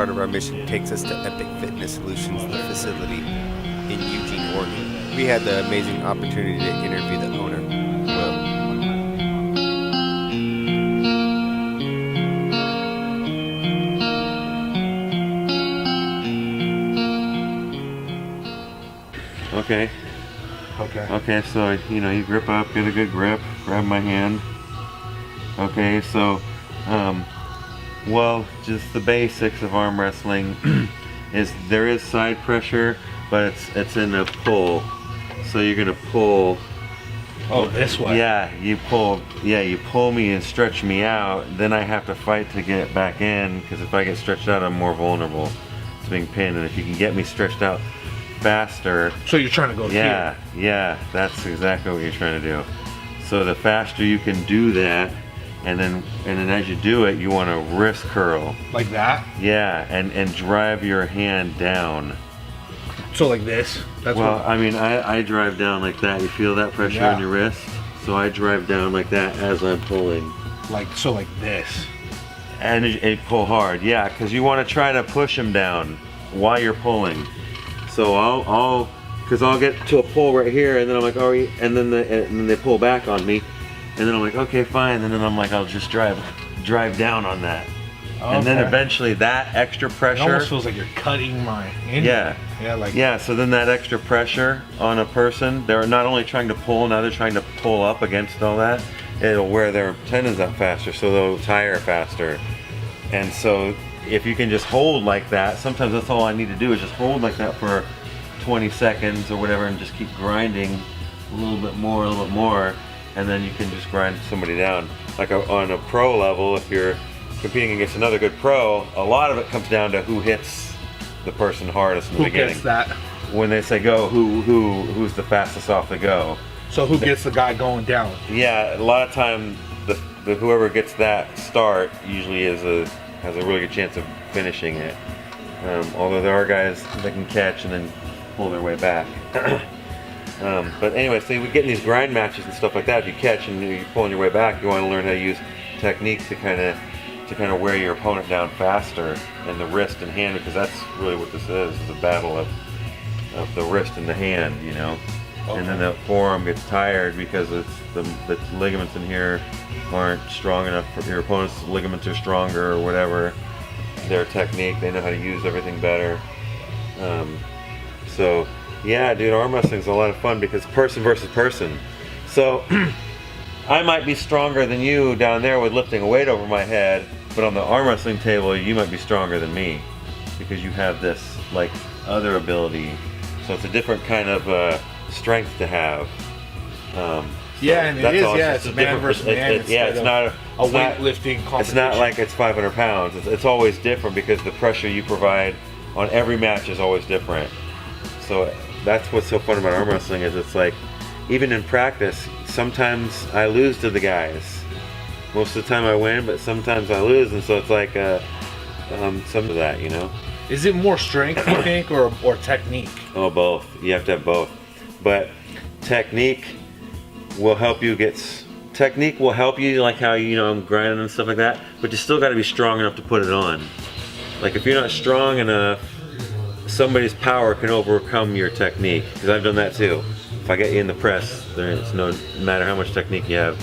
part of our mission takes us to Epic Fitness Solutions, the facility in Eugene, Oregon. We had the amazing opportunity to interview the owner, Will. Okay, so, you grip up, get a good grip, grab my hand. Okay, so, well, just the basics of arm wrestling is there is side pressure, but it's in a pull. So you're gonna pull. Oh, this way. Yeah, you pull me and stretch me out. Then I have to fight to get back in, because if I get stretched out, I'm more vulnerable to being pinned. And if you can get me stretched out faster. So you're trying to go here. Yeah, that's exactly what you're trying to do. So the faster you can do that, and then as you do it, you want to wrist curl. Like that? Yeah, and drive your hand down. So like this? That's I drive down like that. You feel that pressure on your wrist? So I drive down like that as I'm pulling. Like this. And you pull hard, yeah, because you want to try to push them down while you're pulling. So I'll get to a pull right here, and then I'm like, and then they pull back on me, and then I'm like, okay, fine, and then I'm like, I'll just drive down on that. Okay. And then eventually that extra pressure. It almost feels like you're cutting my engine. Yeah, so then that extra pressure on a person, they're not only trying to pull, now they're trying to pull up against all that. It'll wear their tendons out faster, so they'll tire faster. And so if you can just hold like that, sometimes that's all I need to do is just hold like that for 20 seconds or whatever, and just keep grinding a little bit more, and then you can just grind somebody down. Like on a pro level, if you're competing against another good pro, a lot of it comes down to who hits the person hardest in the beginning. Who gets that? When they say go, who's the fastest off the go? So who gets the guy going down? Yeah, a lot of time the whoever gets that start usually has a really good chance of finishing it. Although there are guys that can catch and then pull their way back. But anyway, so we get in these grind matches and stuff like that. If you catch and you're pulling your way back, you want to learn how to use technique to kind of wear your opponent down faster, and the wrist and hand, because that's really what this is a battle of the wrist and the hand, Okay. And then the forearm gets tired because it's the ligaments in here aren't strong enough for your opponent's ligaments are stronger or whatever. Their technique, they know how to use everything better. So yeah, dude, arm wrestling's a lot of fun because person versus person. So I might be stronger than you down there with lifting a weight over my head, but on the arm wrestling table, you might be stronger than me because you have this like other ability. So it's a different kind of strength to have. Yeah, and it is. Yeah, it's man versus man. It's not a weightlifting competition. It's not like it's 500 pounds. It's always different because the pressure you provide on every match is always different. So that's what's so fun about arm wrestling is it's like, even in practice, sometimes I lose to the guys. Most of the time I win, but sometimes I lose, and so it's like some of that, Is it more strength, you think, or technique? Oh, both. You have to have both. But technique will help you like how I'm grinding and stuff like that, but you still got to be strong enough to put it on. Like if you're not strong enough, somebody's power can overcome your technique, because I've done that too. If I get you in the press, there's no matter how much technique you have,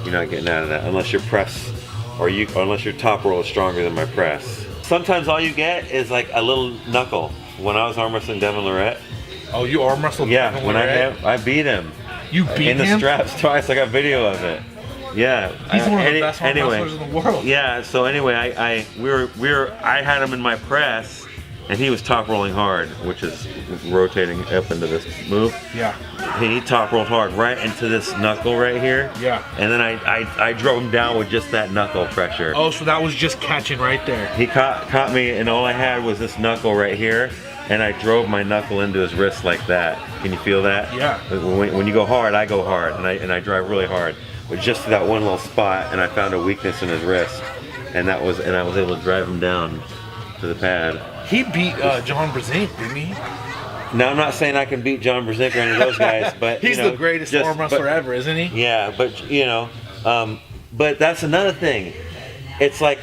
you're not getting out of that unless your press unless your top roll is stronger than my press. Sometimes all you get is like a little knuckle. When I was arm wrestling Devin Lorette. Oh, you arm wrestled? Yeah, when I beat him. You beat him? In the straps twice. I got video of it. Yeah. He's one of the best arm wrestlers in the world. Yeah. So anyway, I had him in my press, and he was top rolling hard, which is rotating up into this move. Yeah. He top rolled hard right into this knuckle right here. Yeah. And then I drove him down with just that knuckle pressure. Oh, so that was just catching right there. He caught me, and all I had was this knuckle right here. And I drove my knuckle into his wrist like that. Can you feel that? Yeah. When you go hard, I go hard, and I drive really hard. But just that one little spot, and I found a weakness in his wrist, and I was able to drive him down to the pad. He beat John Brzezinski, didn't he? Now I'm not saying I can beat John Brzezinski or any of those guys, but he's the greatest arm wrestler ever, isn't he? Yeah, but but that's another thing. It's like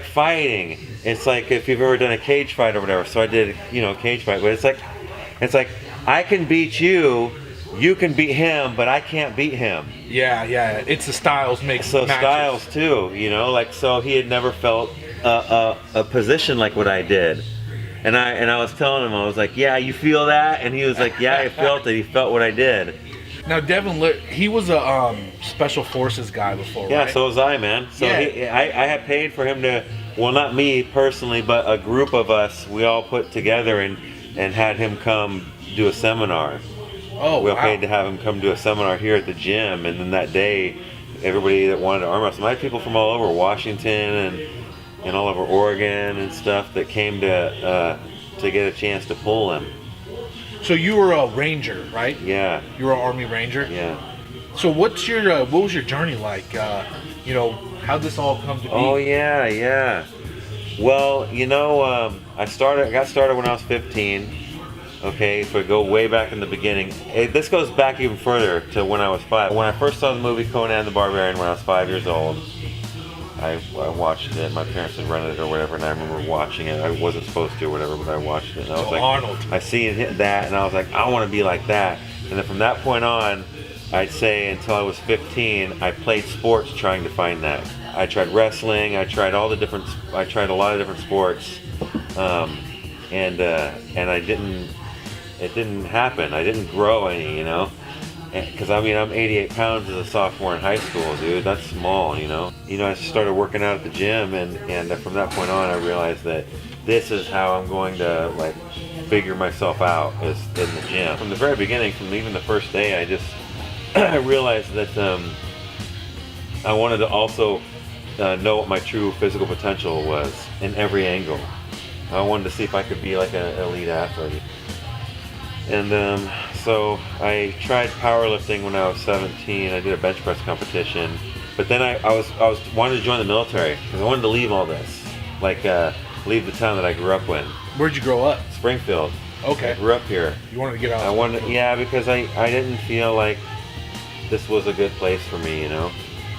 fighting. it's like if you've ever done a cage fight or whatever. So I did, a cage fight, but it's like I can beat you, you can beat him, but I can't beat him. Yeah. It's the styles matches. Styles too, so he had never felt a position like what I did. And I was telling him, I was like, yeah, you feel that? And he was like, yeah, I felt it. He felt what I did. Now, Devin, he was a special forces guy before, yeah, right? so was I, man. So I had paid for him to, well, not me personally, but a group of us, we all put together and had him come do a seminar. Oh, we all wow. paid to have him come do a seminar here at the gym. And then that day, everybody that wanted to arm wrestle, I had people from all over Washington and all over Oregon and stuff that came to get a chance to pull him. So you were a ranger, right? Yeah. You were an Army Ranger? Yeah. So what was your journey like? How'd this all come to be? Oh, yeah. Well, I got started when I was 15. Okay, if we go way back in the beginning. This goes back even further to when I was 5. When I first saw the movie Conan the Barbarian when I was 5 years old, I watched it. My parents had rented it or whatever, and I remember watching it. I wasn't supposed to or whatever, but I watched it. And I was like, Arnold. I seen that, and I was like, I want to be like that. And then from that point on, I'd say until I was 15, I played sports trying to find that. I tried wrestling. I tried a lot of different sports, and I didn't. It didn't happen. I didn't grow any, because I'm 88 pounds as a sophomore in high school, dude. That's small, I started working out at the gym, and from that point on, I realized that this is how I'm going to figure myself out, is in the gym. From the very beginning, from even the first day, I realized that I wanted to also know what my true physical potential was in every angle. I wanted to see if I could be like an elite athlete. And so I tried powerlifting when I was 17. I did a bench press competition, but then I wanted to join the military because I wanted to leave all this, leave the town that I grew up in. Where'd you grow up? Springfield. Okay. I grew up here. You wanted to get out. Because I didn't feel like this was a good place for me.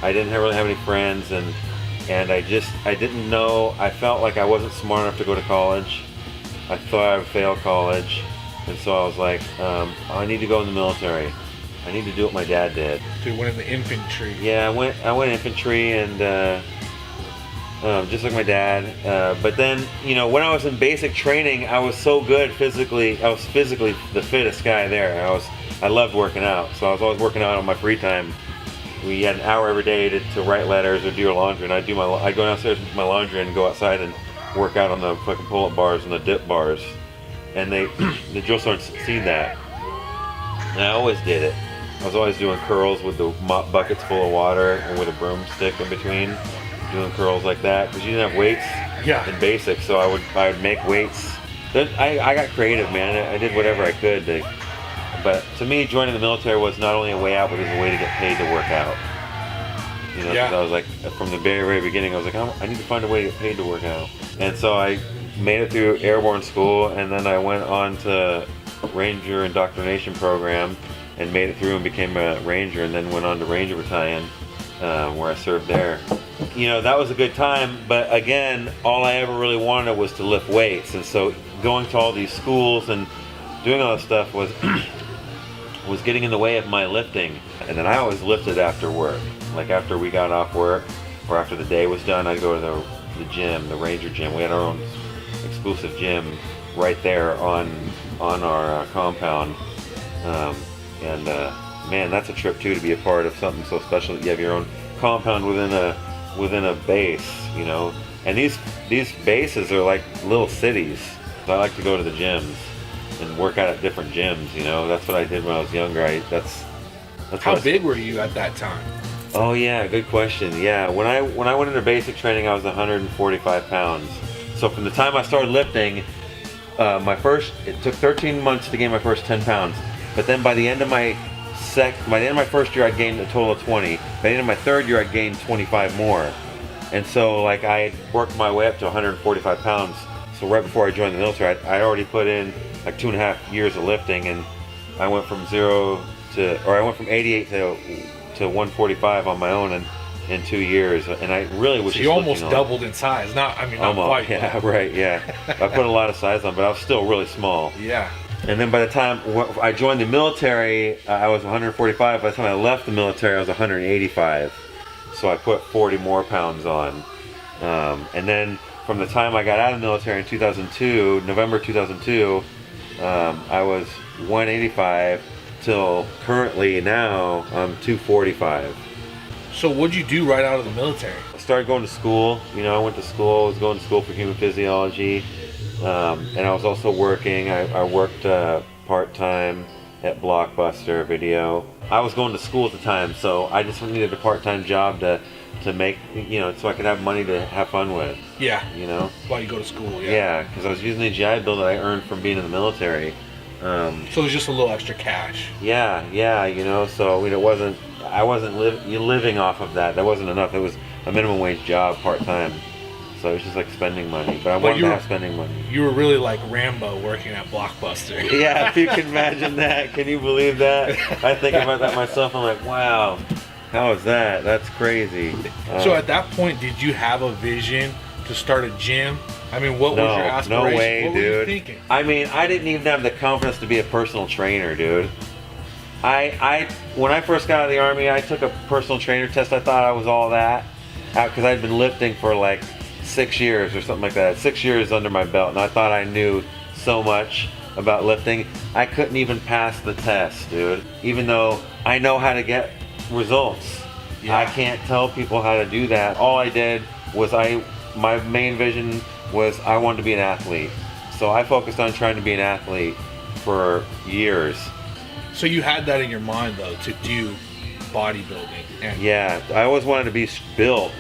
I didn't really have any friends, and I didn't know. I felt like I wasn't smart enough to go to college. I thought I would fail college. And so I was like, I need to go in the military. I need to do what my dad did. So you went in the infantry. Yeah, I went infantry, and just like my dad. But then, when I was in basic training, I was so good physically. I was physically the fittest guy there. I loved working out, so I was always working out on my free time. We had an hour every day to write letters or do your laundry, and I'd go downstairs with my laundry and go outside and work out on the fucking pull-up bars and the dip bars. And the drill sergeants see that. And I always did it. I was always doing curls with the mop buckets full of water and with a broomstick in between, doing curls like that because you didn't have weights in basic. So I would make weights. Then I got creative, man. I did whatever I could. But to me, joining the military was not only a way out, but it was a way to get paid to work out. Because I was like, from the very, very beginning, I was like, I need to find a way to get paid to work out. And so I made it through airborne school, and then I went on to Ranger indoctrination program and made it through and became a Ranger, and then went on to Ranger Battalion where I served there. That was a good time, but again, all I ever really wanted was to lift weights, and so going to all these schools and doing all this stuff was getting in the way of my lifting. And then I always lifted after work, like after we got off work or after the day was done, I'd go to the gym, the Ranger gym. We had our own exclusive gym right there on our compound, man, that's a trip too, to be a part of something so special that you have your own compound within a base, and these bases are like little cities. So I like to go to the gyms and work out at different gyms. That's what I did when I was younger. That's how big were you at that time? Oh yeah, good question. Yeah, when I went into basic training, I was 145 pounds. So from the time I started lifting, it took 13 months to gain my first 10 pounds. But then by the end of my first year, I'd gained a total of 20. By the end of my third year, I'd gained 25 more. And so I worked my way up to 145 pounds. So right before I joined the military, I already put in 2.5 years of lifting, and I went from 88 to 145 on my own, and in 2 years, and I really was So just you almost looking doubled in size. Not almost, quite. yeah, right, yeah. I put a lot of size on, but I was still really small. Yeah. And then by the time I joined the military, I was 145. By the time I left the military, I was 185. So I put 40 more pounds on. And then from the time I got out of the military in 2002, November 2002, I was 185 till currently now I'm 245. So what'd you do right out of the military? I started going to school. I went to school. I was going to school for human physiology. And I was also working. I worked part-time at Blockbuster Video. I was going to school at the time, so I just needed a part-time job to make, so I could have money to have fun with. Yeah. While you go to school, yeah. Yeah, because I was using the GI Bill that I earned from being in the military. So it was just a little extra cash. Yeah, so I wasn't living off of that. That wasn't enough. It was a minimum wage job, part-time. So it was just like spending money, but I wanted to have spending money. You were really like Rambo working at Blockbuster. Yeah, if you can imagine that. Can you believe that? I think about that myself. I'm like, wow, how is that? That's crazy. So at that point, did you have a vision to start a gym? I mean, what was your aspiration? No way, what dude. were you thinking? I mean, I didn't even have the confidence to be a personal trainer, dude. When I first got out of the Army, I took a personal trainer test. I thought I was all that, because I'd been lifting for like 6 years or something like that. 6 years under my belt, and I thought I knew so much about lifting. I couldn't even pass the test, dude. Even though I know how to get results. Yeah. I can't tell people how to do that. All I did was my main vision was I wanted to be an athlete. So I focused on trying to be an athlete for years. So you had that in your mind though, to do bodybuilding. Yeah, I always wanted to be built,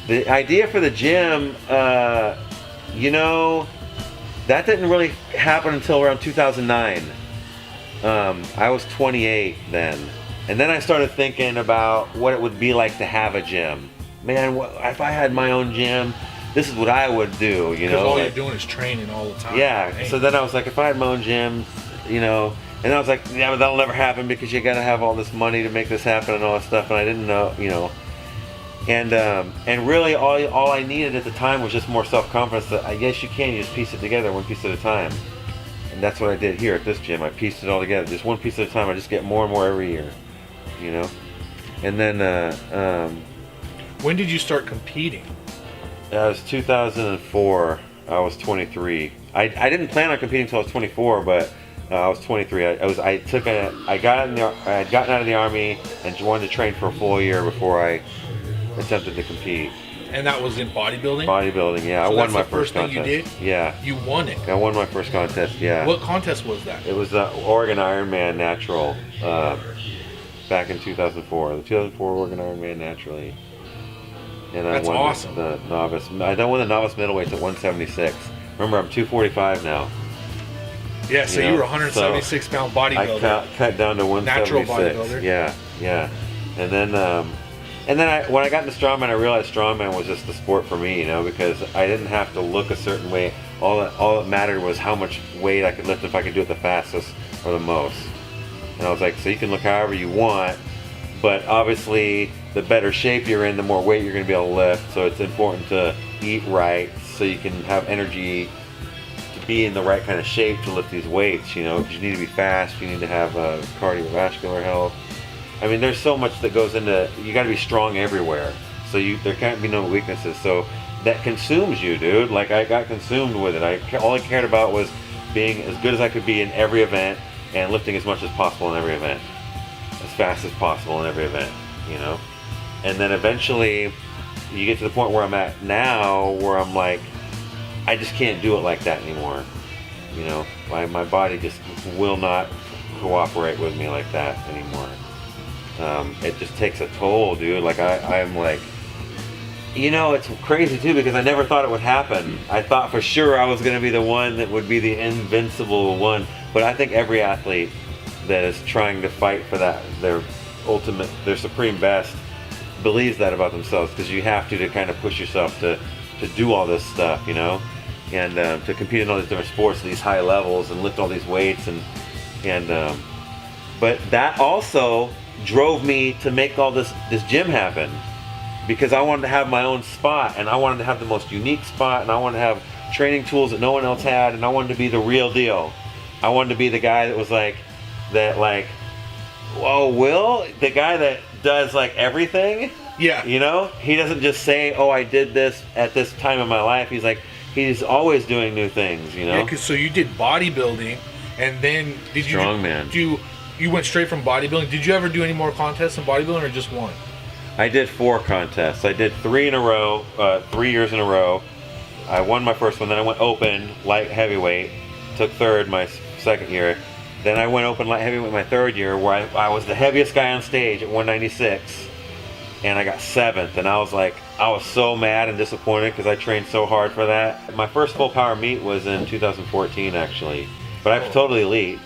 the idea for the gym, that didn't really happen until around 2009. I was 28 then. And then I started thinking about what it would be like to have a gym. Man, if I had my own gym, this is what I would do, Because all you're doing is training all the time. Yeah, so then I was like, if I had my own gym, and I was like, yeah, but that'll never happen because you gotta have all this money to make this happen and all this stuff, and I didn't know, and really all I needed at the time was just more self-confidence that I guess you just piece it together one piece at a time. And that's what I did here at this gym. I pieced it all together, just one piece at a time. I just get more and more every year, And then when did you start competing? That was 2004. I was 23. I didn't plan on competing until I was 24, but I was 23. I had gotten out of the Army and wanted to train for a full year before I attempted to compete. And that was in bodybuilding? Bodybuilding, yeah. So I won my first contest. thing you did? Yeah. You won it? I won my first contest, yeah. What contest was that? It was the Oregon Ironman Natural back in 2004. The 2004 Oregon Ironman Naturally. And That's I won awesome. the novice. I won the novice middleweights at 176. Remember, I'm 245 now. Yeah, so you were a 176 pound bodybuilder. I cut down to 176. Natural bodybuilder. Yeah. And then when I got into Strongman, I realized Strongman was just the sport for me, because I didn't have to look a certain way. All that mattered was how much weight I could lift, if I could do it the fastest or the most. And I was like, so you can look however you want, but obviously the better shape you're in, the more weight you're going to be able to lift. So it's important to eat right so you can have energy to be in the right kind of shape to lift these weights, because you need to be fast, you need to have cardiovascular health. I mean, there's so much that goes into, you got to be strong everywhere. So there can't be no weaknesses. So that consumes you, dude. Like, I got consumed with it. All I cared about was being as good as I could be in every event and lifting as much as possible in every event, as fast as possible in every event, And then eventually you get to the point where I'm at now, where I'm like, I just can't do it like that anymore. My body just will not cooperate with me like that anymore. It just takes a toll, dude. Like I'm like, it's crazy too, because I never thought it would happen. I thought for sure I was going to be the one that would be the invincible one. But I think every athlete that is trying to fight for that, their supreme best, believes that about themselves, because you have to kind of push yourself to do all this stuff, and to compete in all these different sports at these high levels and lift all these weights and But that also drove me to make all this gym happen, because I wanted to have my own spot, and I wanted to have the most unique spot, and I wanted to have training tools that no one else had, and I wanted to be the real deal. I wanted to be the guy that was like, whoa, Will, the guy that does like everything. Yeah. You know, he doesn't just say, oh, I did this at this time in my life. He's like, he's always doing new things, you know? Yeah, because so you did bodybuilding, and then did you... Strongman. You went straight from bodybuilding. Did you ever do any more contests in bodybuilding, or just one? I did 4 contests. I did 3 in a row, 3 years in a row. I won my first one, then I went open, light heavyweight, took 3rd my second year. Then I went open light heavyweight my 3rd year, where I was the heaviest guy on stage at 196. And I got 7th, and I was so mad and disappointed because I trained so hard for that. My first full power meet was in 2014, actually, but I told the elite.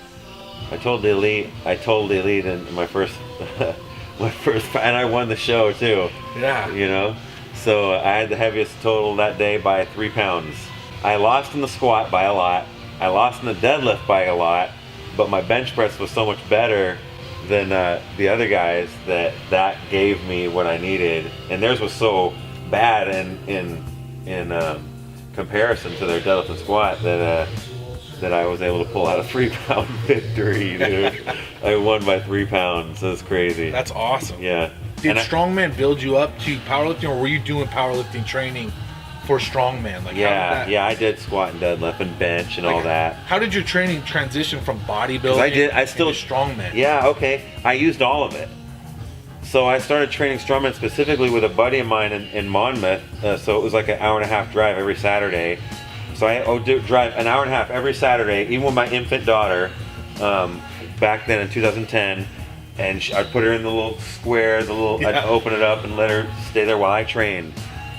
I told the elite in my first, and I won the show too. Yeah. You know, so I had the heaviest total that day by 3 pounds. I lost in the squat by a lot. I lost in the deadlift by a lot, but my bench press was so much better than the other guys that gave me what I needed, and theirs was so bad in comparison to their deadlift and squat that I was able to pull out a 3-pound victory, dude. I won by 3 pounds. That's crazy. That's awesome. Yeah. Did Strongman build you up to powerlifting, or were you doing powerlifting training for Strongman? Like, yeah, I did squat and deadlift and bench and all that. How did your training transition from bodybuilding I still into Strongman? Yeah, okay. I used all of it. So I started training Strongman specifically with a buddy of mine in Monmouth. So it was like an hour-and-a-half drive every Saturday. So I would drive an hour and a half every Saturday, even with my infant daughter, back then in 2010. And I'd put her in the little square, I'd open it up and let her stay there while I trained.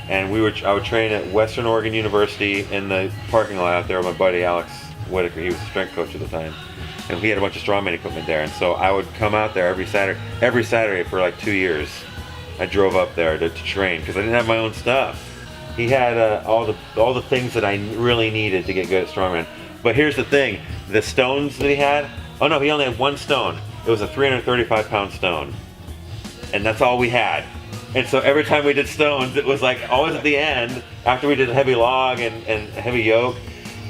And I would train at Western Oregon University in the parking lot out there with my buddy Alex Whitaker. He was the strength coach at the time, and he had a bunch of strongman equipment there. And so I would come out there every Saturday for like 2 years. I drove up there to train because I didn't have my own stuff. He had all the things that I really needed to get good at strongman. But here's the thing: the stones that he had. Oh no, he only had 1 stone. It was a 335-pound stone, and that's all we had. And so every time we did stones, it was like always at the end after we did a heavy log and heavy yoke,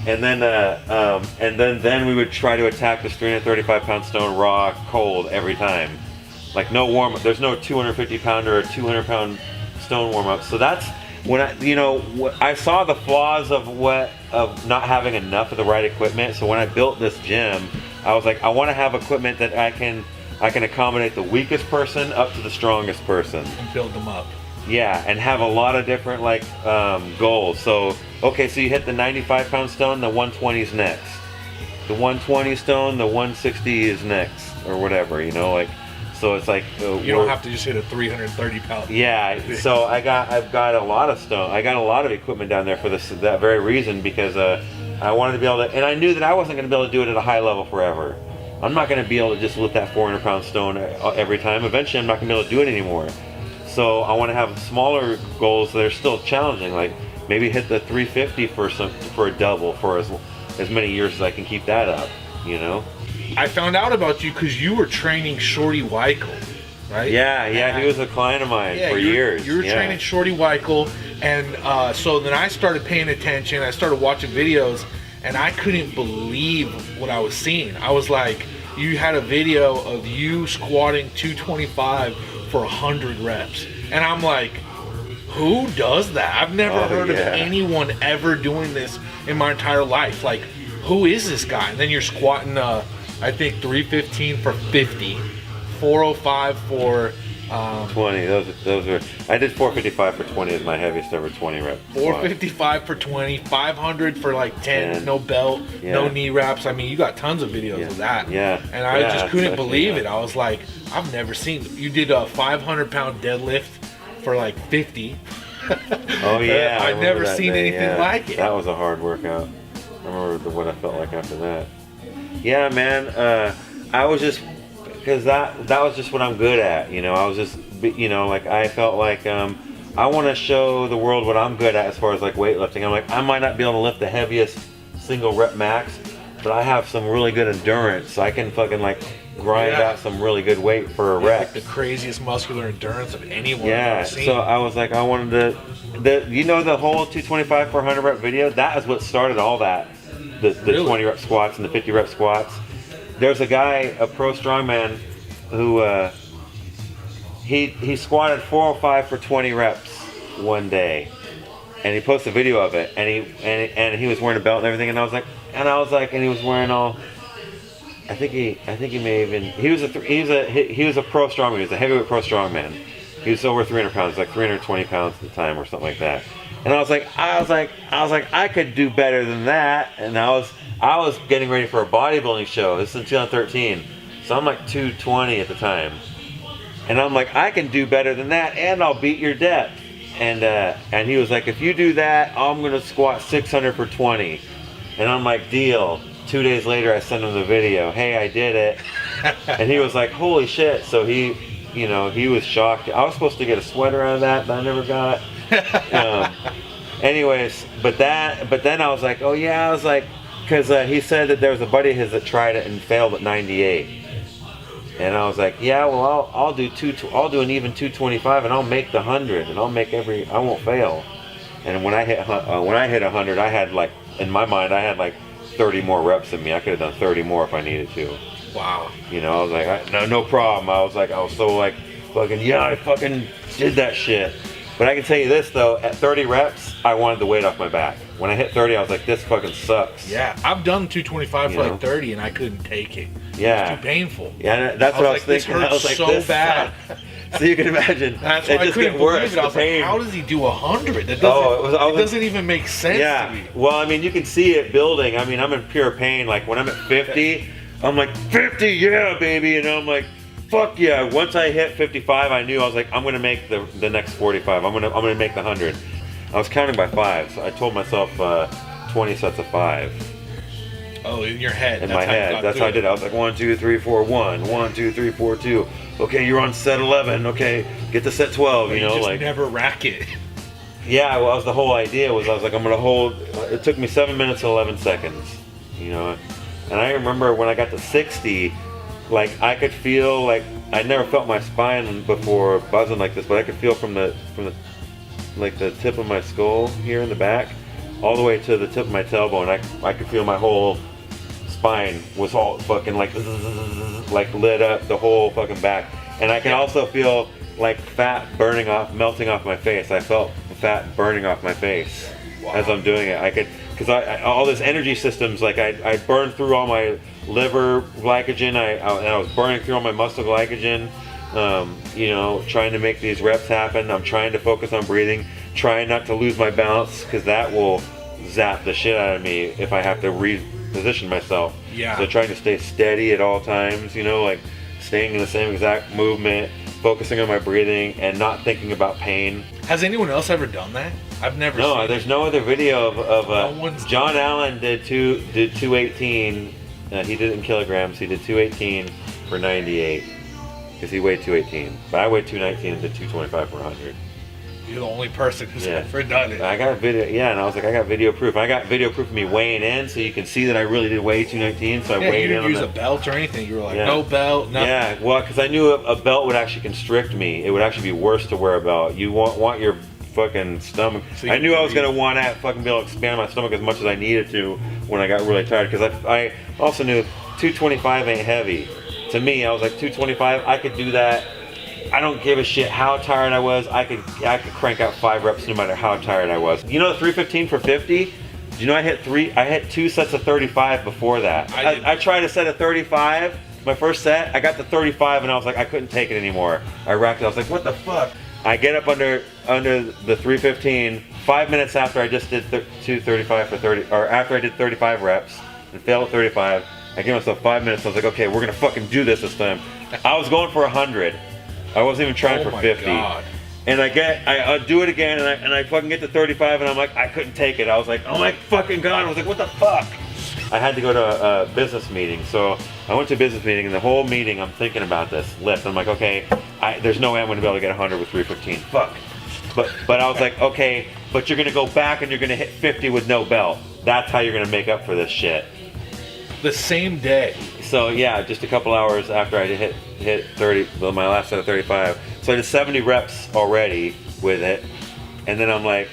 and then we would try to attack this 335-pound stone raw, cold every time. Like no warm up. There's no 250-pounder or 200-pound stone warm up. So that's when I saw the flaws of not having enough of the right equipment. So when I built this gym, I was like, I want to have equipment that I can accommodate the weakest person up to the strongest person. And build them up. Yeah, and have a lot of different goals. So, okay, so you hit the 95-pound stone, the 120 is next. The 120 stone, the 160 is next, or whatever, So it's like you don't have to just hit a 330-pound. Yeah, so I've got a lot of stone. I got a lot of equipment down there for that very reason, because I wanted to be able to, and I knew that I wasn't going to be able to do it at a high level forever. I'm not going to be able to just lift that 400-pound stone every time. Eventually, I'm not going to be able to do it anymore. So I want to have smaller goals that are still challenging, like maybe hit the 350 for a double for as many years as I can keep that up. I found out about you because you were training Shorty Weichel, right? Yeah, he was a client of mine for years. You were training Shorty Weichel, and so then I started paying attention. I started watching videos. And I couldn't believe what I was seeing. I was like, you had a video of you squatting 225 for 100 reps. And I'm like, who does that? I've never heard of anyone ever doing this in my entire life. Like, who is this guy? And then you're squatting, I think, 315 for 50, 405 for... 20. Those were. I did 455 for 20 as my heaviest ever 20 rep. 455 for 20, 500 for like 10, no belt, no knee wraps. I mean, you got tons of videos of that. Yeah. And I just couldn't believe it. I was like, I've never seen. You did a 500-pound deadlift for like 50. Oh yeah. I've never seen anything like it. That was a hard workout. I remember what I felt like after that. Yeah, man. I was just. Because that was just what I'm good at, I was just, I felt like I want to show the world what I'm good at as far as like weightlifting. I'm like, I might not be able to lift the heaviest single rep max, but I have some really good endurance. So I can fucking grind out some really good weight for a rep. Like the craziest muscular endurance of anyone I've Yeah, ever seen. so I was like, I wanted to, you know, the whole 225 for 100 rep video, that is what started all that. The Really? 20 rep squats and the 50 rep squats. There's a guy, a pro strongman, who he squatted 405 for 20 reps one day, and he posted a video of it, and he was wearing a belt and everything, and I was like, and he was wearing all. I think he may even he was a pro strongman. He was a heavyweight pro strongman. He was over 300 pounds, like 320 pounds at the time or something like that. And I was like, I could do better than that. And I was getting ready for a bodybuilding show. This is in 2013, so I'm like 220 at the time. And I'm like, I can do better than that, and I'll beat your depth. And he was like, if you do that, I'm gonna squat 600 for 20. And I'm like, deal. 2 days later, I sent him the video. Hey, I did it. And he was like, holy shit. So he was shocked. I was supposed to get a sweater out of that, but I never got. Anyways, but then I was like, oh yeah, I was like, because he said that there was a buddy of his that tried it and failed at 98. And I was like, yeah, well, I'll do an even 225, and I'll make the 100, and I won't fail. And when I hit 100, I had like, in my mind, I had like 30 more reps than me. I could have done 30 more if I needed to. Wow. You know, I was like, no problem. I was so like, fucking, yeah, I fucking did that shit. But I can tell you this though, at 30 reps, I wanted the weight off my back. When I hit 30, I was like, this fucking sucks. Yeah, I've done 225 for like 30, and I couldn't take it. Yeah. It was too painful. Yeah, that's what I was thinking. This hurts I was like, so this bad. So you can imagine. That's why I couldn't believe it. I was like, how does he do 100? That doesn't even make sense to me. Well, I mean, you can see it building. I mean, I'm in pure pain. Like when I'm at 50, I'm like, 50, yeah, baby. And I'm like, fuck yeah. Once I hit 55, I knew I was like, I'm gonna make the next 45. I'm gonna make the 100. I was counting by 5, so I told myself 20 sets of 5. Oh, in your head. In my head. That's how I did it. I was like 1, 2, 3, 4, 1. 1, 2, 3, 4, 2. Okay, you're on set 11. Okay, get to set 12. You know, just like never rack it. Yeah, well, that was the whole idea. I was like, I'm gonna hold. It took me 7 minutes and 11 seconds. You know, and I remember when I got to 60, like I could feel like I never felt my spine before buzzing like this, but I could feel from the like the tip of my skull here in the back, all the way to the tip of my tailbone. I could feel my whole spine was all fucking like lit up, the whole fucking back. And I can also feel like fat melting off my face. I felt fat burning off my face as I'm doing it. I could, because all this energy systems, like I burned through all my liver glycogen, and I was burning through all my muscle glycogen, you know, trying to make these reps happen. I'm trying to focus on breathing, trying not to lose my balance, because that will zap the shit out of me if I have to reposition myself. Yeah. So trying to stay steady at all times, you know, like staying in the same exact movement, focusing on my breathing, and not thinking about pain. Has anyone else ever done that? I've never seen No, there's no other video of John Allen did 218. He did it in kilograms. He did 218 for 98 because he weighed 218. But I weighed 219 and did 225 for 100. You're the only person who's ever done it. I got video, and I was like, I got video proof. I got video proof of me weighing in, so you can see that I really did weigh 219. So I weighed in. You didn't use a belt or anything. You were like, no belt, nothing. Yeah, well, because I knew a belt would actually constrict me. It would actually be worse to wear a belt. You want your fucking stomach. So I knew I was gonna want to fucking be able to expand my stomach as much as I needed to when I got really tired. Because I also knew 225 ain't heavy. To me, I was like 225. I could do that. I don't give a shit how tired I was. I could crank out 5 reps no matter how tired I was. You know the 315 for 50? Do you know I hit 2 sets of 35 before that. I tried a set of 35. My first set, I got to 35 and I was like, I couldn't take it anymore. I racked it. I was like, what the fuck? I get up under the 315 5 minutes after I just did 235 for 30, or after I did 35 reps and failed at 35. I gave myself 5 minutes. I was like, okay, we're gonna fucking do this time. I was going for 100. I wasn't even trying for 50. God. And I do it again, and I fucking get to 35, and I'm like, I couldn't take it. I was like, oh my fucking God. I was like, what the fuck? I had to go to a business meeting. So I went to a business meeting, and the whole meeting I'm thinking about this lift. I'm like, okay, there's no way I'm gonna be able to get 100 with 315. Fuck. But I was like, okay, but you're gonna go back and you're gonna hit 50 with no belt. That's how you're gonna make up for this shit. The same day. So yeah, just a couple hours after I hit 30, well, my last set of 35. So I did 70 reps already with it, and then I'm like,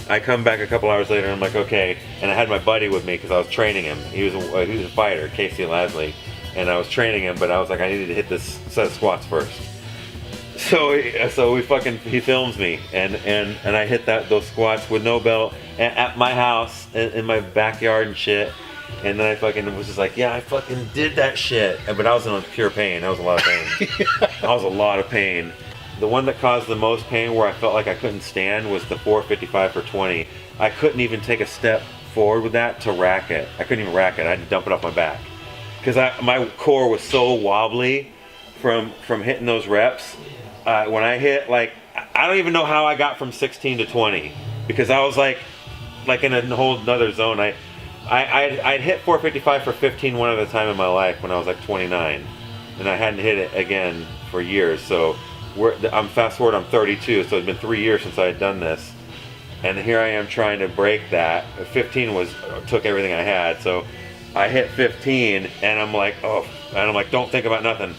I come back a couple hours later and I'm like, okay, and I had my buddy with me because I was training him. He was a fighter, Casey Lasley, and I was training him, but I was like, I needed to hit this set of squats first. So he films me, and I hit those squats with no belt at my house in my backyard and shit. And then I fucking was just like, yeah, I fucking did that shit. But I was in pure pain. That was a lot of pain. I was a lot of pain. The one that caused the most pain, where I felt like I couldn't stand, was the 455 for 20. I couldn't even take a step forward with that to rack it. I couldn't even rack it. I had to dump it off my back because my core was so wobbly from hitting those reps. When I hit, like, I don't even know how I got from 16 to 20, because I was like in a whole nother zone. I'd hit 455 for 15 one other time in my life when I was like 29, and I hadn't hit it again for years. So I'm fast forward, I'm 32, so it's been 3 years since I had done this, and here I am trying to break that. 15 took everything I had, so I hit 15, and I'm like, don't think about nothing,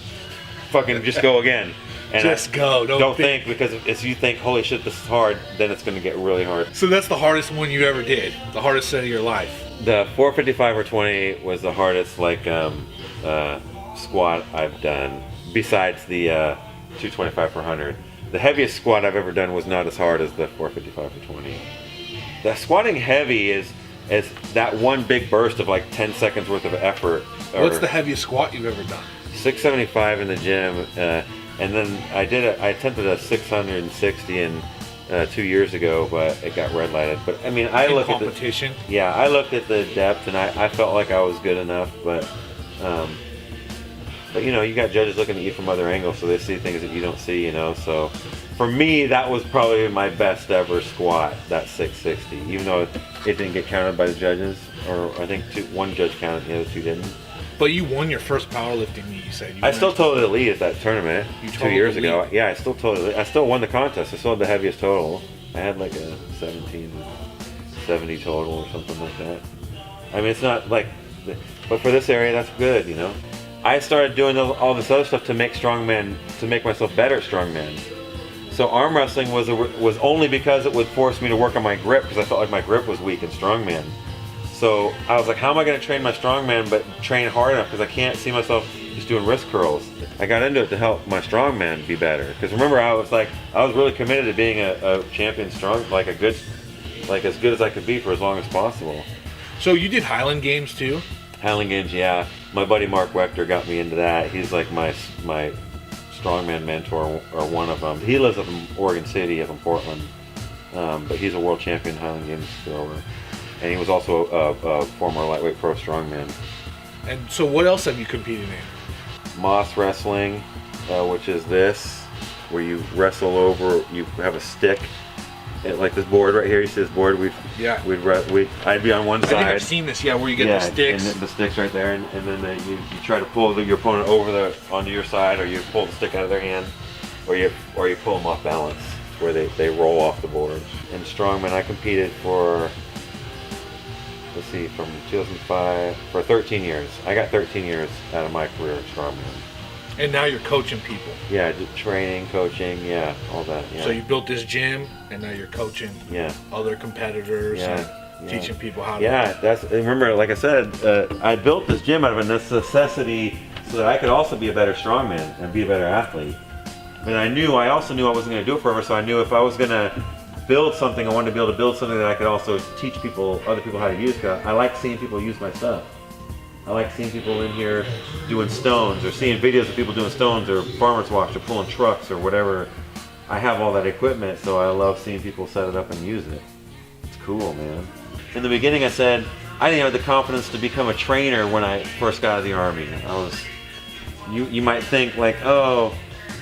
fucking just go again. And just go. Don't think, because if you think, holy shit, this is hard, then it's going to get really hard. So that's the hardest one you ever did, the hardest set of your life. The 455 or 20 was the hardest squat I've done, besides the 225 per 100. The heaviest squat I've ever done was not as hard as the 455 for 20. The squatting heavy is that one big burst of like 10 seconds worth of effort. What's the heaviest squat you've ever done? 675 in the gym. And then I attempted a 660 2 years ago, but it got red lighted. But I mean, I looked at competition. I looked at the depth, and I felt like I was good enough. But you know, you got judges looking at you from other angles, so they see things that you don't see. You know, so for me, that was probably my best ever squat, that 660. Even though it didn't get counted by the judges, or I think one judge counted, the other two didn't. But you won your first powerlifting meet, you said. I still totaled the lead at that tournament 2 years ago. Yeah, I still won the contest. I still had the heaviest total. I had like a 1770 total or something like that. I mean, it's not like, but for this area, that's good, you know. I started doing all this other stuff to make strongman, to make myself better at strongman. So arm wrestling was only because it would force me to work on my grip, because I felt like my grip was weak in strongman. So I was like, how am I going to train my strongman but train hard enough, because I can't see myself just doing wrist curls. I got into it to help my strongman be better, because remember, I was really committed to being a champion like as good as I could be for as long as possible. So you did Highland Games too? Highland Games, yeah. My buddy Mark Wechter got me into that. He's like my strongman mentor, or one of them. He lives up in Oregon City, up in Portland, but he's a world champion Highland Games thrower. And he was also a former lightweight pro strongman. And so what else have you competed in? Moss wrestling, which is this, where you wrestle over, you have a stick, like this board right here. You see this board? I'd be on one side. I think I've seen this, where you get the sticks. And the sticks right there, and then you try to pull your opponent onto your side, or you pull the stick out of their hand, or you pull them off balance, where they roll off the board. And strongman, I competed for, let's see, from 2005 for 13 years. I got 13 years out of my career at strongman. And now you're coaching people. Yeah, training, coaching, yeah, all that. Yeah. So you built this gym, and now you're coaching other competitors and teaching people how to. Yeah, remember, like I said, I built this gym out of a necessity so that I could also be a better strongman and be a better athlete. And I also knew I wasn't going to do it forever, so I knew if I was going to build something, I wanted to be able to build something that I could also teach other people how to use. Cause I like seeing people use my stuff. I like seeing people in here doing stones, or seeing videos of people doing stones, or farmer's walks, or pulling trucks, or whatever. I have all that equipment, so I love seeing people set it up and use it. It's cool, man. In the beginning, I said I didn't have the confidence to become a trainer when I first got out of the Army. You might think like, oh,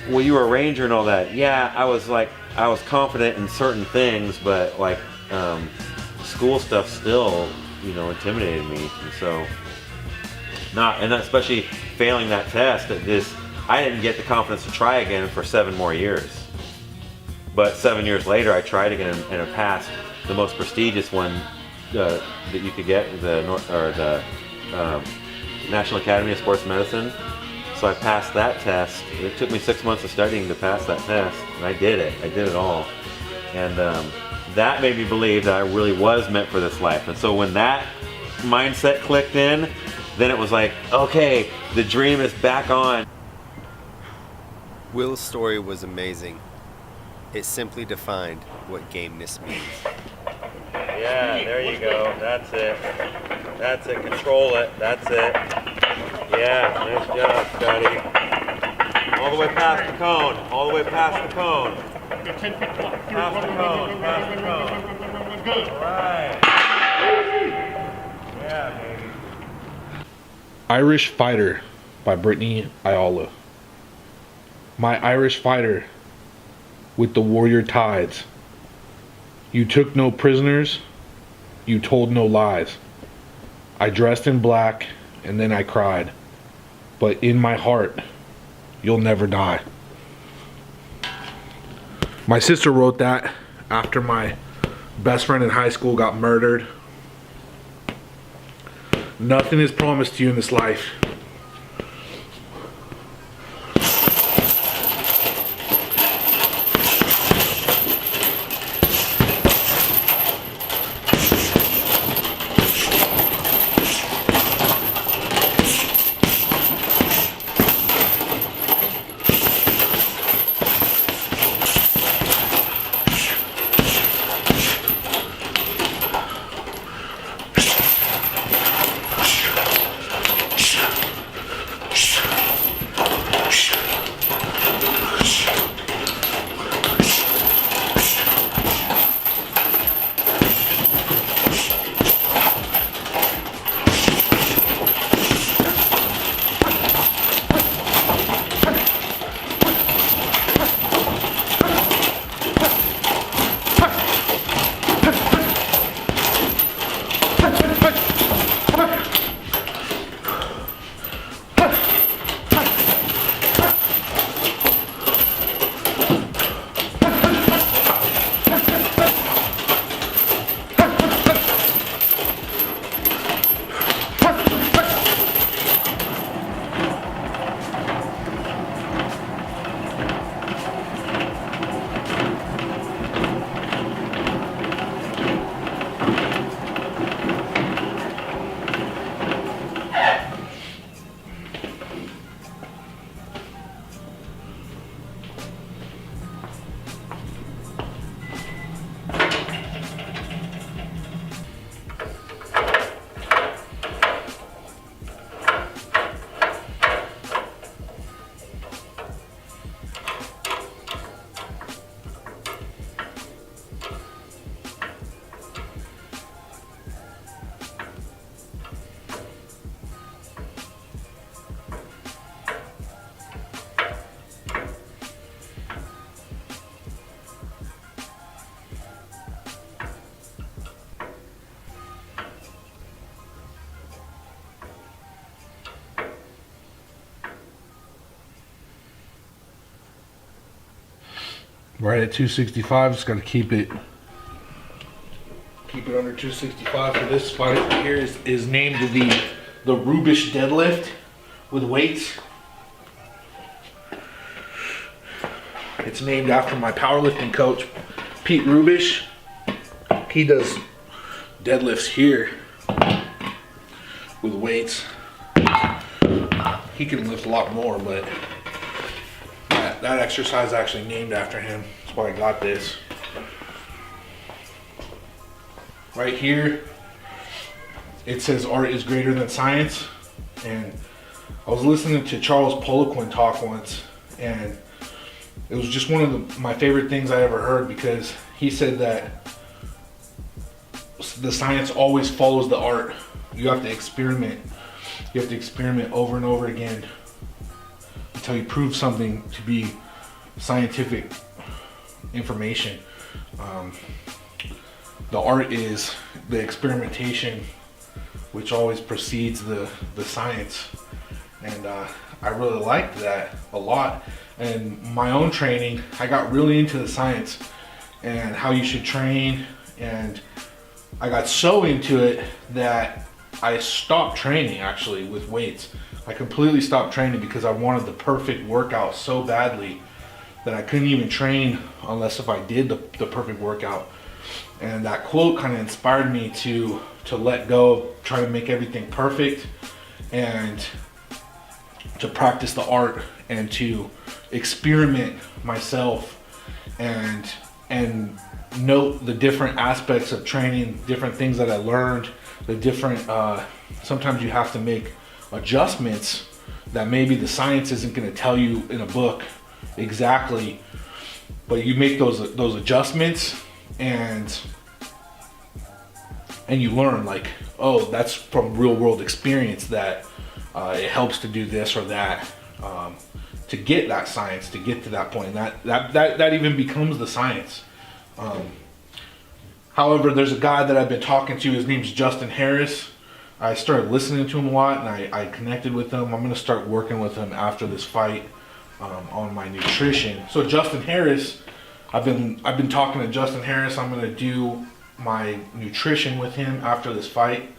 well, you were a ranger and all that. Yeah, I was confident in certain things, but like school stuff still, intimidated me. And so, especially failing that test, I didn't get the confidence to try again for 7 more years. But 7 years later, I tried again and I passed the most prestigious one that you could get, the National Academy of Sports Medicine. So I passed that test. It took me 6 months of studying to pass that test, and I did it. I did it all. And that made me believe that I really was meant for this life. And so when that mindset clicked in, then it was like, okay, the dream is back on. Will's story was amazing. It simply defined what gameness means. Yeah, there you go. That's it. That's it. Control it. That's it. Yeah, nice job, Scotty. All the way past the cone. All the way past the cone. Past the cone. Past the cone. All right. Yeah, baby. Irish Fighter by Brittany Ayala. My Irish fighter with the warrior tides. You took no prisoners, you told no lies. I dressed in black and then I cried. But in my heart, you'll never die. My sister wrote that after my best friend in high school got murdered. Nothing is promised to you in this life. Right at 265, just got to keep it under 265 for this fight. Here is named the Rubish Deadlift with weights. It's named after my powerlifting coach, Pete Rubish. He does deadlifts here with weights. He can lift a lot more, but that exercise is actually named after him. That's why I got this. Right here, it says art is greater than science. And I was listening to Charles Poliquin talk once, and it was just one of my favorite things I ever heard, because he said that the science always follows the art. You have to experiment. You have to experiment over and over again until you prove something to be scientific information. The art is the experimentation, which always precedes the science. And I really liked that a lot. And my own training, I got really into the science and how you should train, and I got so into it that I stopped training actually with weights. I completely stopped training because I wanted the perfect workout so badly that I couldn't even train unless if I did the perfect workout. And that quote kind of inspired me to let go of trying to make everything perfect and to practice the art and to experiment myself and note the different aspects of training, different things that I learned, the different, sometimes you have to make adjustments that maybe the science isn't going to tell you in a book exactly, but you make those adjustments and you learn like, oh, that's from real world experience that it helps to do this or that, to get that science, to get to that point. And that even becomes the science. However, there's a guy that I've been talking to, his name's Justin Harris. I started listening to him a lot and I connected with him. I'm gonna start working with him after this fight on my nutrition. So Justin Harris, I've been talking to Justin Harris. I'm gonna do my nutrition with him after this fight.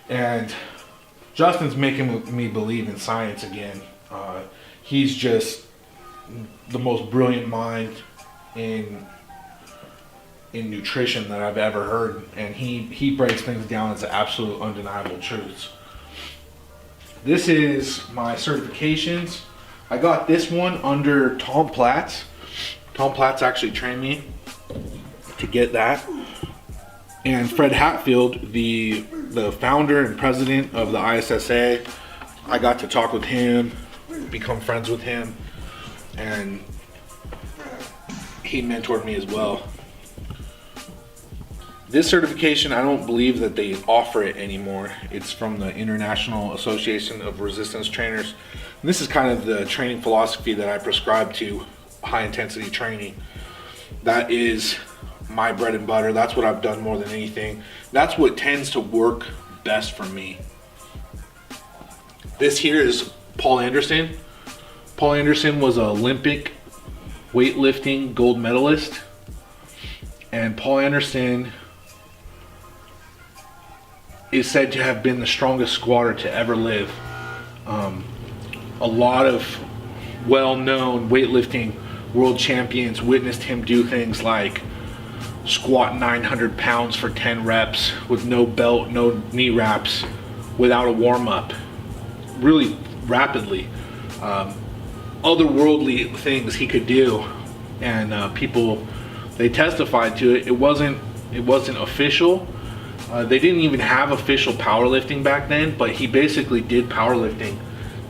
And Justin's making me believe in science again. He's just the most brilliant mind in nutrition that I've ever heard, and he breaks things down as absolute undeniable truths. This is my certifications. I got this one under Tom Platz. Tom Platz actually trained me to get that. And Fred Hatfield, the founder and president of the ISSA, I got to talk with him, become friends with him, and he mentored me as well. This certification, I don't believe that they offer it anymore. It's from the International Association of Resistance Trainers. And this is kind of the training philosophy that I prescribe to, high intensity training. That is my bread and butter. That's what I've done more than anything. That's what tends to work best for me. This here is Paul Anderson. Paul Anderson was an Olympic weightlifting gold medalist. And Paul Anderson is said to have been the strongest squatter to ever live. A lot of well-known weightlifting world champions witnessed him do things like squat 900 pounds for 10 reps with no belt, no knee wraps, without a warm-up, really rapidly. Otherworldly things he could do, and people, they testified to it. It wasn't official. They didn't even have official powerlifting back then, but he basically did powerlifting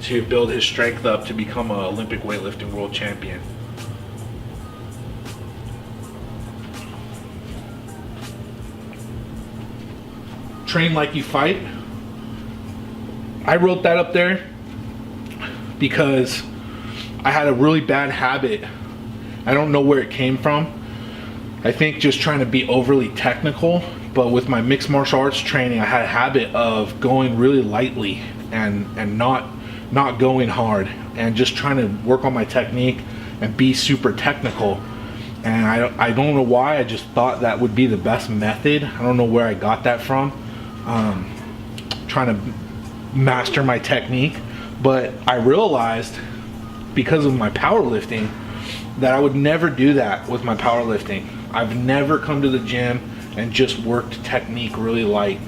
to build his strength up to become an Olympic weightlifting world champion. Train like you fight. I wrote that up there because I had a really bad habit. I don't know where it came from. I think just trying to be overly technical, but with my mixed martial arts training, I had a habit of going really lightly and not going hard, and just trying to work on my technique and be super technical. And I don't know why, I just thought that would be the best method. I don't know where I got that from, trying to master my technique. But I realized because of my powerlifting that I would never do that with my powerlifting. I've never come to the gym and just worked technique really light,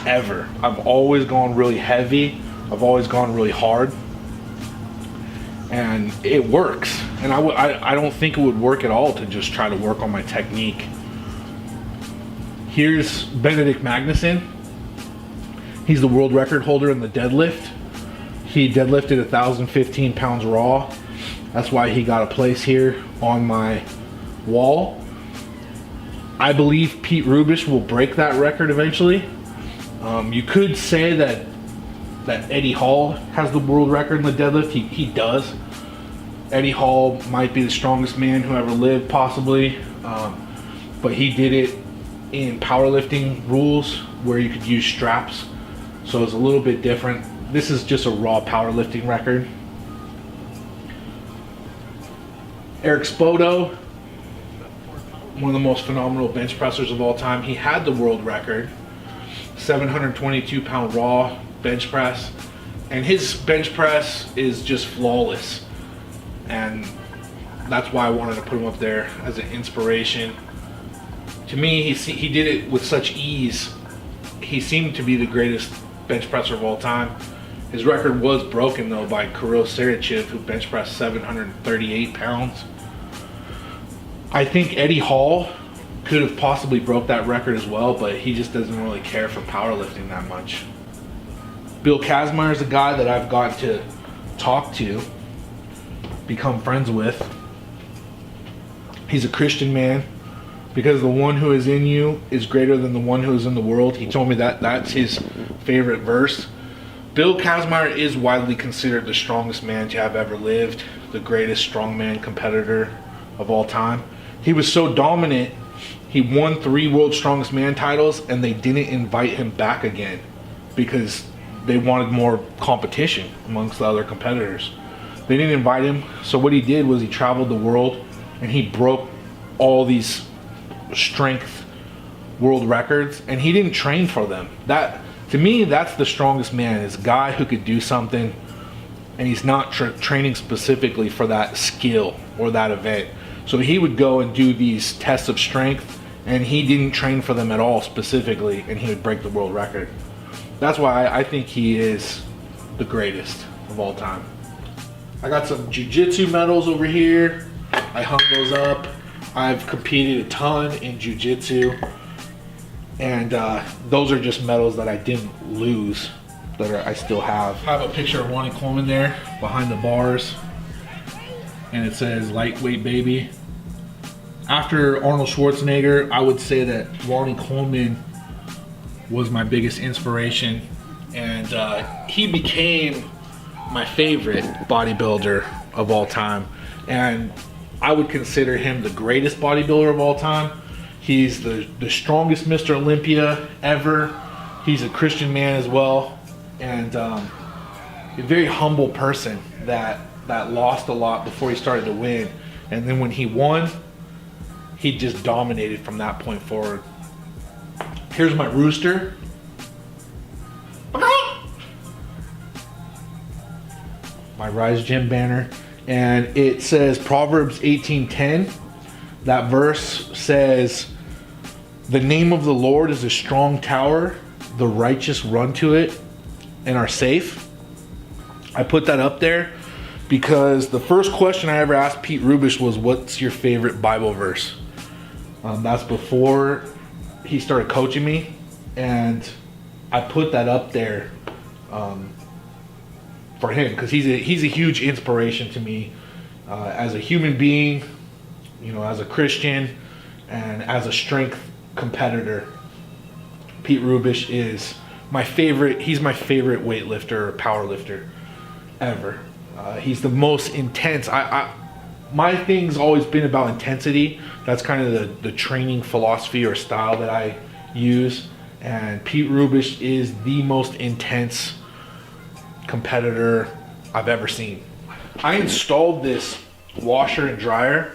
ever. I've always gone really heavy. I've always gone really hard, and it works. And I don't think it would work at all to just try to work on my technique. Here's Benedict Magnuson. He's the world record holder in the deadlift. He deadlifted 1,015 pounds raw. That's why he got a place here on my wall. I believe Pete Rubish will break that record eventually. You could say that Eddie Hall has the world record in the deadlift. He does. Eddie Hall might be the strongest man who ever lived, possibly. But he did it in powerlifting rules where you could use straps. So it's a little bit different. This is just a raw powerlifting record. Eric Spodo, one of the most phenomenal bench pressers of all time. He had the world record. 722 pound raw bench press, and his bench press is just flawless, and that's why I wanted to put him up there as an inspiration. To me, he did it with such ease. He seemed to be the greatest bench presser of all time. His record was broken though by Kirill Sarachev, who bench pressed 738 pounds. I think Eddie Hall could have possibly broke that record as well, but he just doesn't really care for powerlifting that much. Bill Casmire is a guy that I've gotten to talk to, become friends with. He's a Christian man, because the one who is in you is greater than the one who is in the world. He told me that that's his favorite verse. Bill Casmire is widely considered the strongest man to have ever lived, the greatest strongman competitor of all time. He was so dominant, he won 3 World's Strongest Man titles, and they didn't invite him back again because they wanted more competition amongst the other competitors. They didn't invite him, so what he did was he traveled the world and he broke all these strength world records, and he didn't train for them. That, to me, that's the strongest man, is a guy who could do something and he's not training specifically for that skill or that event. So he would go and do these tests of strength, and he didn't train for them at all specifically, and he would break the world record. That's why I think he is the greatest of all time. I got some Jiu Jitsu medals over here. I hung those up. I've competed a ton in Jiu Jitsu, and those are just medals that I didn't lose, that I still have. I have a picture of Wally Coleman there behind the bars, and it says lightweight baby. After Arnold Schwarzenegger, I would say that Wally Coleman was my biggest inspiration, and he became my favorite bodybuilder of all time, and I would consider him the greatest bodybuilder of all time. He's the strongest Mr. Olympia ever. He's a Christian man as well, and a very humble person that lost a lot before he started to win, and then when he won, he just dominated from that point forward. Here's my rooster. My Rise Gym banner, and it says Proverbs 18:10. That verse says, "The name of the Lord is a strong tower, the righteous run to it and are safe." I put that up there because the first question I ever asked Pete Rubish was, "What's your favorite Bible verse?" That's before he started coaching me, and I put that up there for him because he's a huge inspiration to me as a human being, you know, as a Christian, and as a strength competitor. Pete Rubish is my favorite. He's my favorite weightlifter or powerlifter ever. He's the most intense. My thing's always been about intensity. That's kind of the training philosophy or style that I use. And Pete Rubish is the most intense competitor I've ever seen. I installed this washer and dryer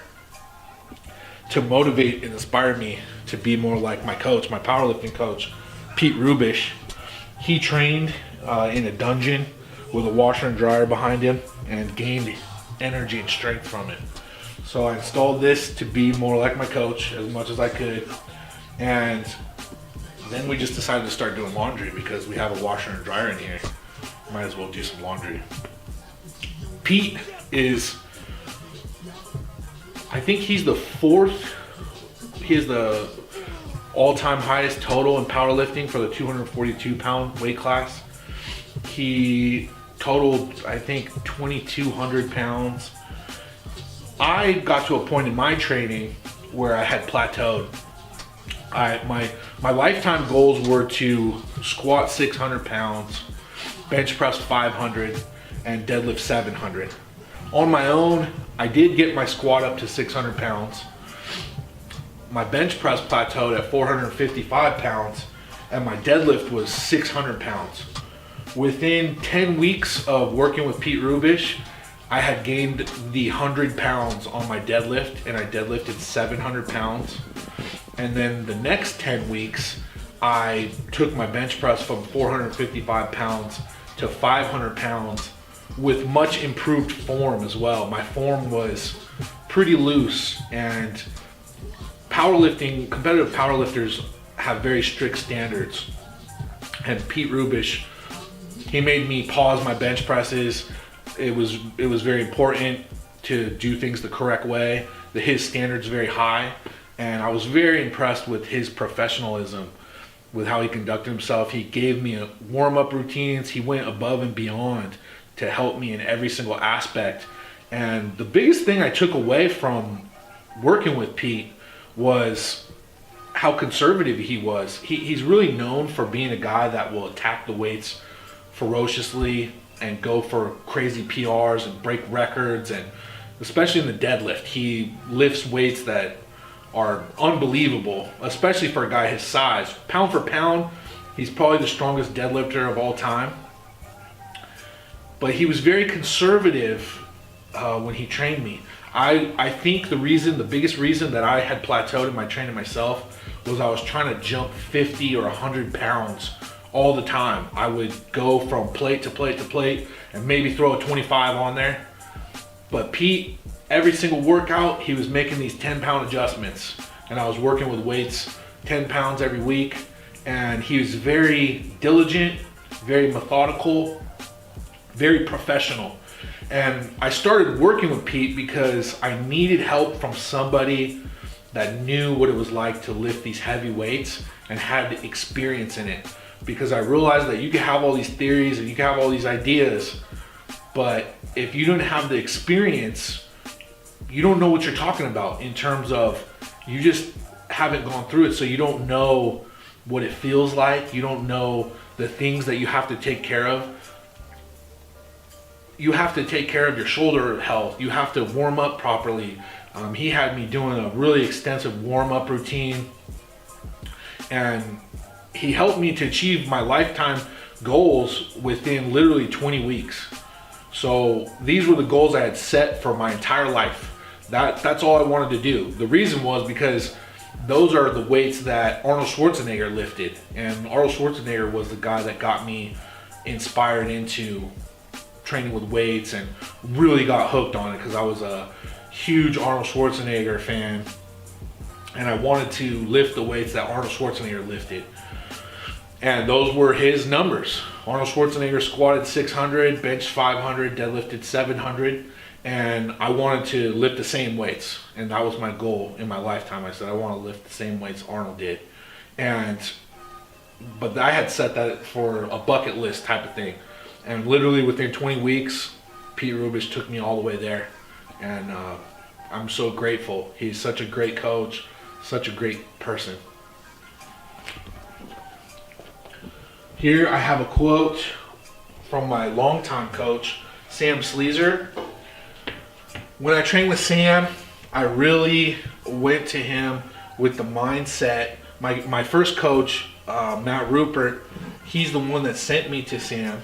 to motivate and inspire me to be more like my coach, my powerlifting coach, Pete Rubish. He trained in a dungeon with a washer and dryer behind him and gained energy and strength from it. So I installed this to be more like my coach as much as I could, and then we just decided to start doing laundry because we have a washer and dryer in here. Might as well do some laundry. Pete is, I think he's the fourth, he is the all-time highest total in powerlifting for the 242 pound weight class. He totaled, I think, 2,200 pounds. I got to a point in my training where I had plateaued. My lifetime goals were to squat 600 pounds, bench press 500, and deadlift 700. On my own, I did get my squat up to 600 pounds. My bench press plateaued at 455 pounds, and my deadlift was 600 pounds. Within 10 weeks of working with Pete Rubish, I had gained the 100 pounds on my deadlift, and I deadlifted 700 pounds. And then the next 10 weeks, I took my bench press from 455 pounds to 500 pounds with much improved form as well. My form was pretty loose, and powerlifting, competitive powerlifters have very strict standards. And Pete Rubish, he made me pause my bench presses. It was very important to do things the correct way. His standards very high, and I was very impressed with his professionalism, with how he conducted himself. He gave me warm-up routines. He went above and beyond to help me in every single aspect. And the biggest thing I took away from working with Pete was how conservative he was. He's really known for being a guy that will attack the weights ferociously and go for crazy PRs and break records, and especially in the deadlift. He lifts weights that are unbelievable, especially for a guy his size. Pound for pound, he's probably the strongest deadlifter of all time. But he was very conservative when he trained me. I think the biggest reason that I had plateaued in my training myself was I was trying to jump 50 or 100 pounds all the time. I would go from plate to plate to plate and maybe throw a 25 on there. But Pete, every single workout, he was making these 10-pound adjustments, and I was working with weights 10 pounds every week. And he was very diligent, very methodical, very professional. And I started working with Pete because I needed help from somebody that knew what it was like to lift these heavy weights and had experience in it. Because I realized that you can have all these theories and you can have all these ideas, but if you don't have the experience, you don't know what you're talking about, in terms of you just haven't gone through it, so you don't know what it feels like. You don't know the things that you have to take care of. You have to take care of your shoulder health. You have to warm up properly. He had me doing a really extensive warm-up routine, and he helped me to achieve my lifetime goals within literally 20 weeks. So these were the goals I had set for my entire life. That's all I wanted to do. The reason was because those are the weights that Arnold Schwarzenegger lifted, and Arnold Schwarzenegger was the guy that got me inspired into training with weights and really got hooked on it, because I was a huge Arnold Schwarzenegger fan, and I wanted to lift the weights that Arnold Schwarzenegger lifted. And those were his numbers. Arnold Schwarzenegger squatted 600, benched 500, deadlifted 700, and I wanted to lift the same weights. And that was my goal in my lifetime. I said, I want to lift the same weights Arnold did. But I had set that for a bucket list type of thing. And literally within 20 weeks, Pete Rubish took me all the way there. And I'm so grateful. He's such a great coach, such a great person. Here I have a quote from my longtime coach, Sam Sleezer. When I trained with Sam, I really went to him with the mindset. My first coach, Matt Rupert, he's the one that sent me to Sam.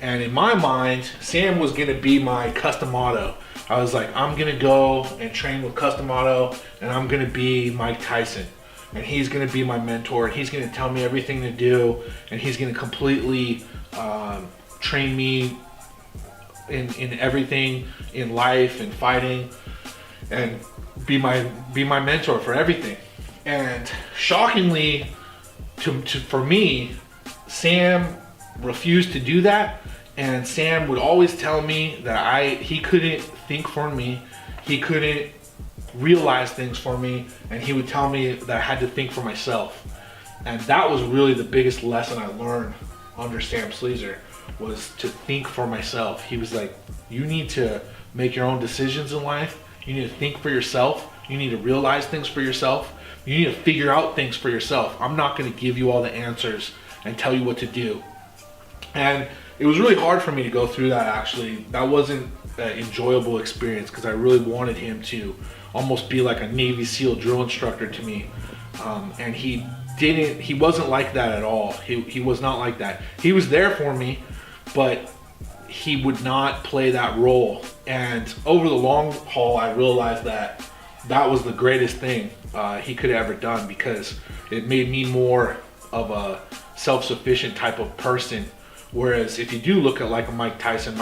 And in my mind, Sam was going to be my Customado. I was like, I'm going to go and train with Customado, and I'm going to be Mike Tyson. And he's going to be my mentor. He's going to tell me everything to do, and he's going to completely train me in everything in life and fighting, and be my mentor for everything. And shockingly, for me, Sam refused to do that. And Sam would always tell me that he couldn't think for me, he couldn't realize things for me, and he would tell me that I had to think for myself. And that was really the biggest lesson I learned under Sam Sleezer, was to think for myself. He was like, you need to make your own decisions in life, you need to think for yourself, you need to realize things for yourself, you need to figure out things for yourself. I'm not going to give you all the answers and tell you what to do. And it was really hard for me to go through that, actually. That wasn't an enjoyable experience, because I really wanted him to almost be like a Navy SEAL drill instructor to me. And he wasn't like that at all. He was not like that. He was there for me, but he would not play that role. And over the long haul, I realized that that was the greatest thing he could have ever done, because it made me more of a self-sufficient type of person. Whereas if you do look at like a Mike Tyson,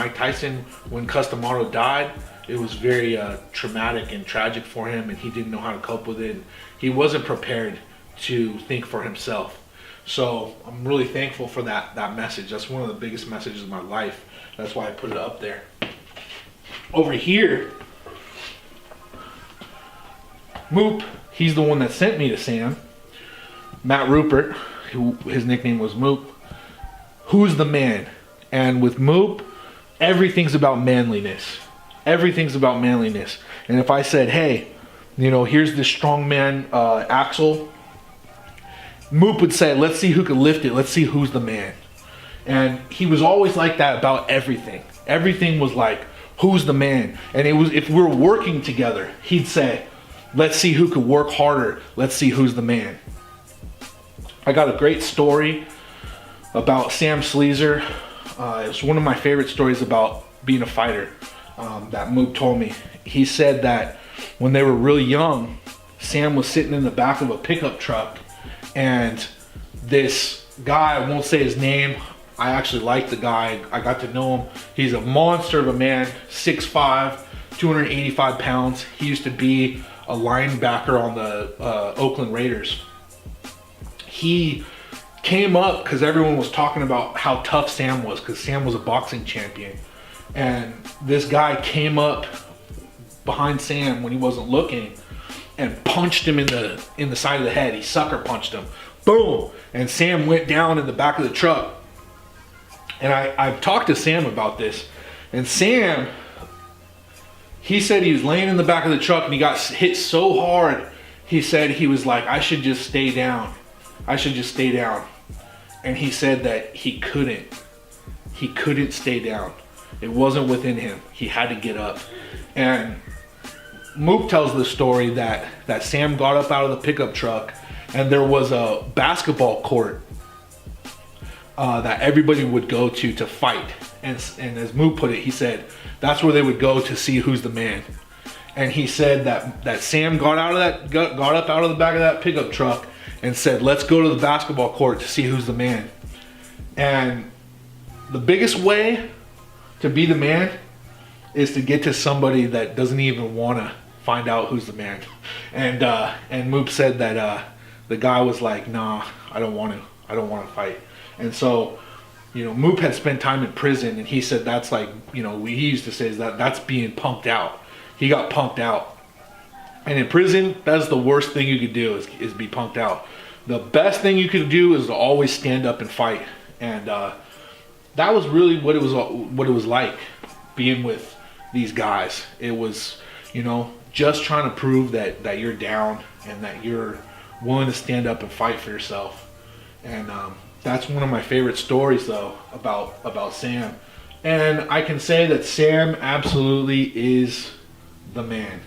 when Casmeier died, it was very traumatic and tragic for him, and he didn't know how to cope with it. He wasn't prepared to think for himself. So I'm really thankful for that message. That's one of the biggest messages of my life. That's why I put it up there. Over here, Moop, he's the one that sent me to Sam. Matt Rupert, his nickname was Moop. Who's the man? And with Moop, everything's about manliness. Everything's about manliness. And if I said, hey, you know, here's this strongman axle, Moop would say, let's see who can lift it. Let's see who's the man. And he was always like that about everything. Everything was like, who's the man? And it was, if we were working together, he'd say, let's see who could work harder. Let's see who's the man. I got a great story about Sam Sleezer. It's one of my favorite stories about being a fighter that Moop told me. He said that when they were really young, Sam was sitting in the back of a pickup truck, and this guy, I won't say his name, I actually like the guy, I got to know him. He's a monster of a man, 6'5", 285 pounds. He used to be a linebacker on the Oakland Raiders. He came up because everyone was talking about how tough Sam was, because Sam was a boxing champion. And this guy came up behind Sam when he wasn't looking and punched him in the side of the head. He sucker punched him. Boom! And Sam went down in the back of the truck. And I've talked to Sam about this. And Sam, he said he was laying in the back of the truck and he got hit so hard, he said he was like, I should just stay down. I should just stay down. And he said that he couldn't. He couldn't stay down. It wasn't within him. He had to get up. And Moop tells the story that Sam got up out of the pickup truck and there was a basketball court that everybody would go to fight. And as Moop put it, he said that's where they would go to see who's the man. And he said that Sam got up out of the back of that pickup truck and said, let's go to the basketball court to see who's the man. And the biggest way to be the man is to get to somebody that doesn't even want to find out who's the man. And Moop said that the guy was like, nah, I don't want to fight. And so, you know, Moop had spent time in prison, and he said that's like, you know, he used to say is that's being punked out. He got punked out. And in prison, that's the worst thing you could do is be punked out. The best thing you could do is to always stand up and fight. And that was really what it was like being with these guys. It was, you know, just trying to prove that you're down and that you're willing to stand up and fight for yourself. And that's one of my favorite stories, though, about Sam. And I can say that Sam absolutely is the man.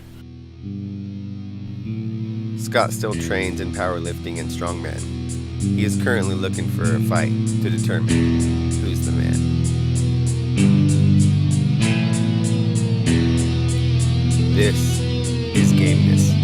Scott still trains in powerlifting and strongman. He is currently looking for a fight to determine who's the man. This is Gameness.